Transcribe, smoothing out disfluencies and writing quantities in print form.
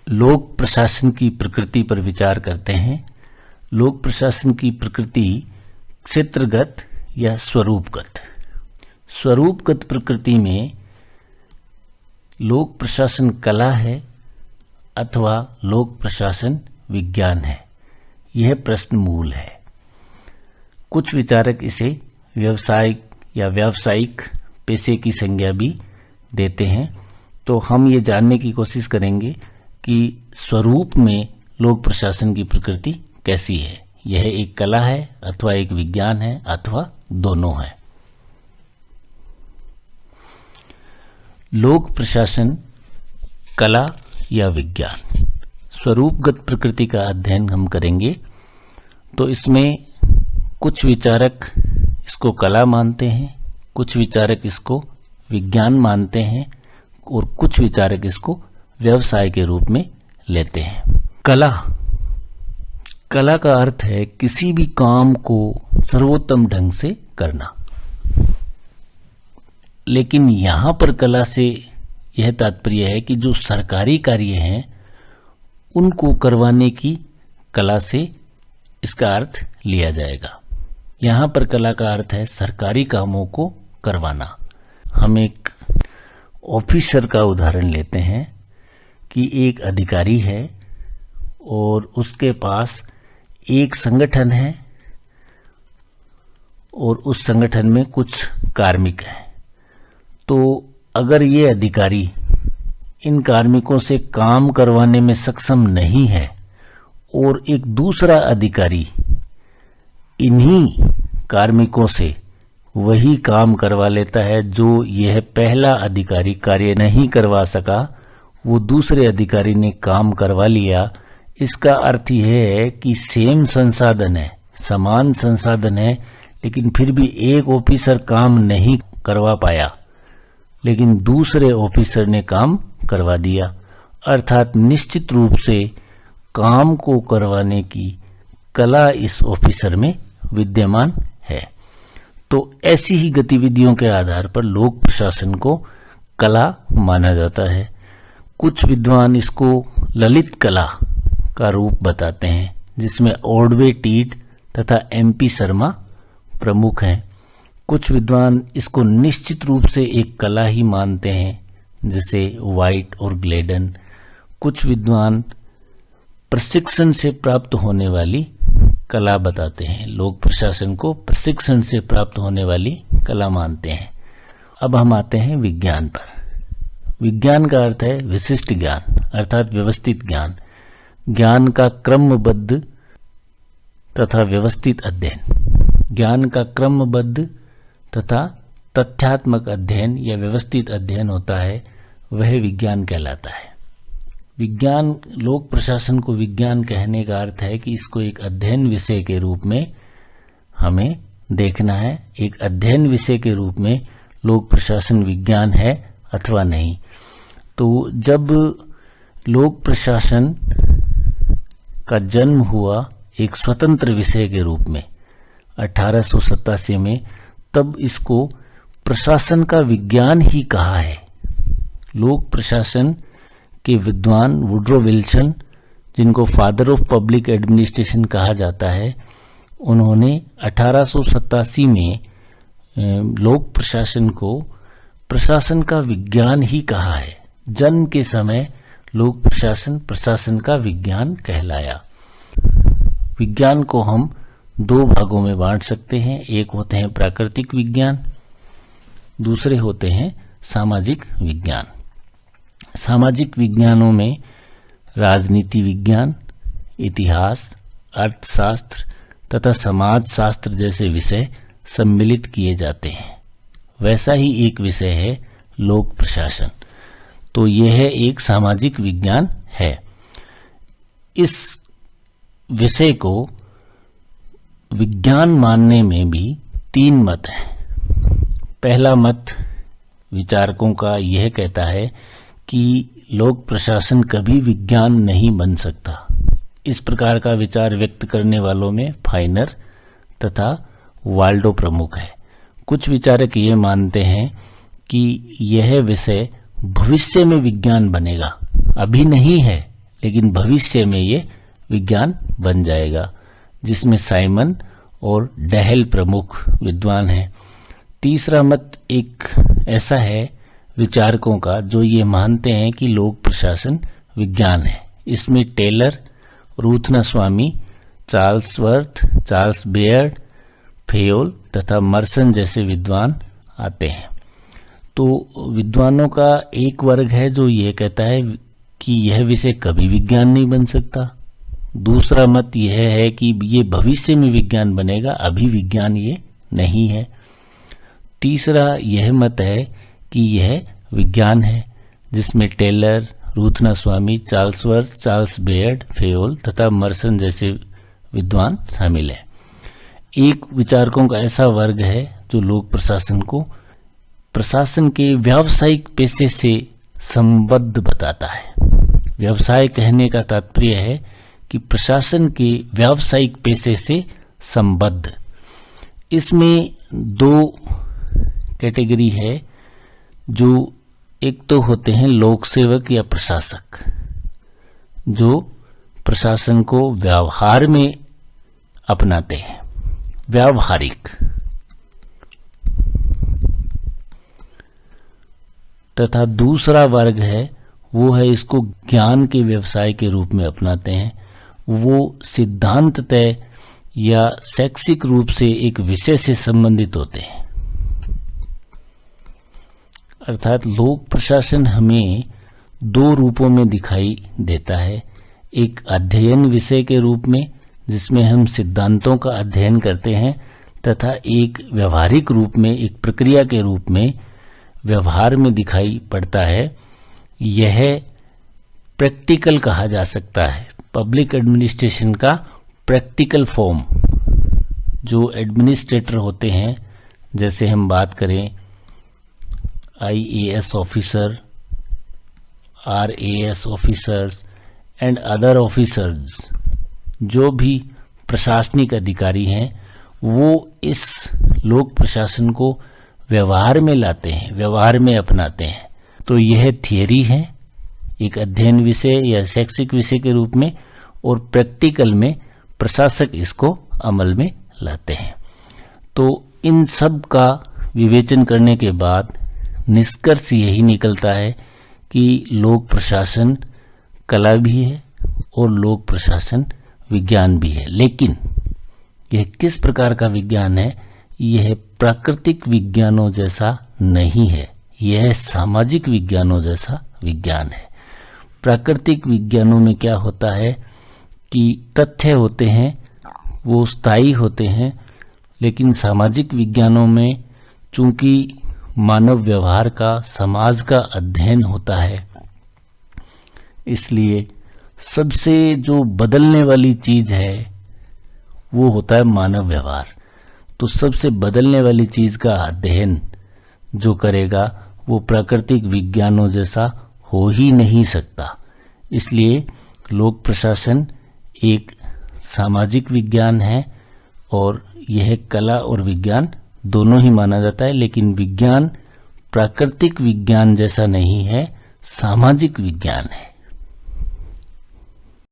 लोक प्रशासन की प्रकृति पर विचार करते हैं। लोक प्रशासन की प्रकृति क्षेत्रगत या स्वरूपगत। स्वरूपगत प्रकृति में लोक प्रशासन कला है अथवा लोक प्रशासन विज्ञान है, यह प्रश्न मूल है। कुछ विचारक इसे व्यवसायिक या व्यावसायिक पेशे की संज्ञा भी देते हैं। तो हम ये जानने की कोशिश करेंगे कि स्वरूप में लोक प्रशासन की प्रकृति कैसी है। यह एक कला है अथवा एक विज्ञान है अथवा दोनों है। लोक प्रशासन कला या विज्ञान। स्वरूपगत प्रकृति का अध्ययन हम करेंगे तो इसमें कुछ विचारक इसको कला मानते हैं, कुछ विचारक इसको विज्ञान मानते हैं और कुछ विचारक इसको व्यवसाय के रूप में लेते हैं। कला का अर्थ है किसी भी काम को सर्वोत्तम ढंग से करना। लेकिन यहाँ पर कला से यह तात्पर्य है कि जो सरकारी कार्य हैं उनको करवाने की कला से इसका अर्थ लिया जाएगा। यहाँ पर कला का अर्थ है सरकारी कामों को करवाना। हम एक ऑफिसर का उदाहरण लेते हैं कि एक अधिकारी है और उसके पास एक संगठन है और उस संगठन में कुछ कार्मिक हैं। तो अगर ये अधिकारी इन कार्मिकों से काम करवाने में सक्षम नहीं है और एक दूसरा अधिकारी इन्हीं कार्मिकों से वही काम करवा लेता है जो यह पहला अधिकारी कार्य नहीं करवा सका, वो दूसरे अधिकारी ने काम करवा लिया, इसका अर्थ यह है कि सेम संसाधन है, समान संसाधन है, लेकिन फिर भी एक ऑफिसर काम नहीं करवा पाया लेकिन दूसरे ऑफिसर ने काम करवा दिया। अर्थात निश्चित रूप से काम को करवाने की कला इस ऑफिसर में विद्यमान है। तो ऐसी ही गतिविधियों के आधार पर लोक प्रशासन को कला माना जाता है। कुछ विद्वान इसको ललित कला का रूप बताते हैं जिसमें ऑडवे टीट तथा MP शर्मा प्रमुख हैं। कुछ विद्वान इसको निश्चित रूप से एक कला ही मानते हैं जैसे वाइट और ग्लेडन। कुछ विद्वान प्रशिक्षण से प्राप्त होने वाली कला बताते हैं, लोक प्रशासन को प्रशिक्षण से प्राप्त होने वाली कला मानते हैं। अब हम आते हैं विज्ञान पर। विज्ञान का अर्थ है विशिष्ट ज्ञान अर्थात व्यवस्थित ज्ञान, ज्ञान का क्रमबद्ध तथा व्यवस्थित अध्ययन। ज्ञान का क्रमबद्ध तथा तथ्यात्मक अध्ययन या व्यवस्थित अध्ययन होता है, वह विज्ञान कहलाता है। विज्ञान लोक प्रशासन को विज्ञान कहने का अर्थ है कि इसको एक अध्ययन विषय के रूप में हमें देखना है। एक अध्ययन विषय के रूप में लोक प्रशासन विज्ञान है अथवा नहीं। तो जब लोक प्रशासन का जन्म हुआ एक स्वतंत्र विषय के रूप में 1887 में, तब इसको प्रशासन का विज्ञान ही कहा है। लोक प्रशासन के विद्वान वुड्रो विल्सन, जिनको फादर ऑफ पब्लिक एडमिनिस्ट्रेशन कहा जाता है, उन्होंने 1887 में लोक प्रशासन को प्रशासन का विज्ञान ही कहा है। जन्म के समय लोक प्रशासन प्रशासन का विज्ञान कहलाया। विज्ञान को हम दो भागों में बांट सकते हैं। एक होते हैं प्राकृतिक विज्ञान, दूसरे होते हैं सामाजिक विज्ञान। सामाजिक विज्ञानों में राजनीति विज्ञान, इतिहास, अर्थशास्त्र तथा समाजशास्त्र जैसे विषय सम्मिलित किए जाते हैं। वैसा ही एक विषय है लोक प्रशासन। तो यह एक सामाजिक विज्ञान है। इस विषय को विज्ञान मानने में भी तीन मत हैं। पहला मत विचारकों का यह कहता है कि लोक प्रशासन कभी विज्ञान नहीं बन सकता। इस प्रकार का विचार व्यक्त करने वालों में फाइनर तथा वाल्डो प्रमुख है। कुछ विचारक ये मानते हैं कि यह विषय भविष्य में विज्ञान बनेगा, अभी नहीं है लेकिन भविष्य में ये विज्ञान बन जाएगा, जिसमें साइमन और डहेल प्रमुख विद्वान हैं। तीसरा मत एक ऐसा है विचारकों का जो ये मानते हैं कि लोक प्रशासन विज्ञान है। इसमें Taylor, Ruthnaswamy, Charlesworth, Charles Beard, Fayol तथा मर्सन जैसे विद्वान आते हैं। तो विद्वानों का एक वर्ग है जो ये कहता है कि यह विषय कभी विज्ञान नहीं बन सकता। दूसरा मत यह है कि ये भविष्य में विज्ञान बनेगा, अभी विज्ञान ये नहीं है। तीसरा यह मत है कि यह विज्ञान है, जिसमें Taylor, Ruthnaswamy, Charlesworth, Charles Beard, Fayol तथा मर्सन जैसे विद्वान शामिल हैं। एक विचारकों का ऐसा वर्ग है जो लोक प्रशासन को प्रशासन के व्यावसायिक पेशे से संबद्ध बताता है। व्यवसाय कहने का तात्पर्य है कि प्रशासन के व्यावसायिक पेशे से संबद्ध। इसमें दो कैटेगरी है, जो एक तो होते हैं लोक सेवक या प्रशासक, जो प्रशासन को व्यवहार में अपनाते हैं, व्यावहारिक। तथा दूसरा वर्ग है वो है इसको ज्ञान के व्यवसाय के रूप में अपनाते हैं। वो सिद्धांततः या शैक्षिक रूप से एक विषय से संबंधित होते हैं। अर्थात लोक प्रशासन हमें दो रूपों में दिखाई देता है। एक अध्ययन विषय के रूप में जिसमें हम सिद्धांतों का अध्ययन करते हैं, तथा एक व्यवहारिक रूप में, एक प्रक्रिया के रूप में व्यवहार में दिखाई पड़ता है। यह प्रैक्टिकल कहा जा सकता है, पब्लिक एडमिनिस्ट्रेशन का प्रैक्टिकल फॉर्म। जो एडमिनिस्ट्रेटर होते हैं, जैसे हम बात करें IAS officer, RAS officers and other officers, जो भी प्रशासनिक अधिकारी हैं, वो इस लोक प्रशासन को व्यवहार में लाते हैं, व्यवहार में अपनाते हैं। तो यह थियरी है, एक अध्ययन विषय या शैक्षिक विषय के रूप में, और प्रैक्टिकल में प्रशासक इसको अमल में लाते हैं। तो इन सब का विवेचन करने के बाद निष्कर्ष यही निकलता है कि लोक प्रशासन कला भी है और लोक प्रशासन विज्ञान भी है। लेकिन यह किस प्रकार का विज्ञान है? यह प्राकृतिक विज्ञानों जैसा नहीं है, यह सामाजिक विज्ञानों जैसा विज्ञान है। प्राकृतिक विज्ञानों में क्या होता है कि तथ्य होते हैं, वो स्थायी होते हैं, लेकिन सामाजिक विज्ञानों में चूंकि मानव व्यवहार का, समाज का अध्ययन होता है, इसलिए सबसे जो बदलने वाली चीज है वो होता है मानव व्यवहार। तो सबसे बदलने वाली चीज का अध्ययन जो करेगा वो प्राकृतिक विज्ञानों जैसा हो ही नहीं सकता। इसलिए लोक प्रशासन एक सामाजिक विज्ञान है और यह कला और विज्ञान दोनों ही माना जाता है। लेकिन विज्ञान प्राकृतिक विज्ञान जैसा नहीं है, सामाजिक विज्ञान है।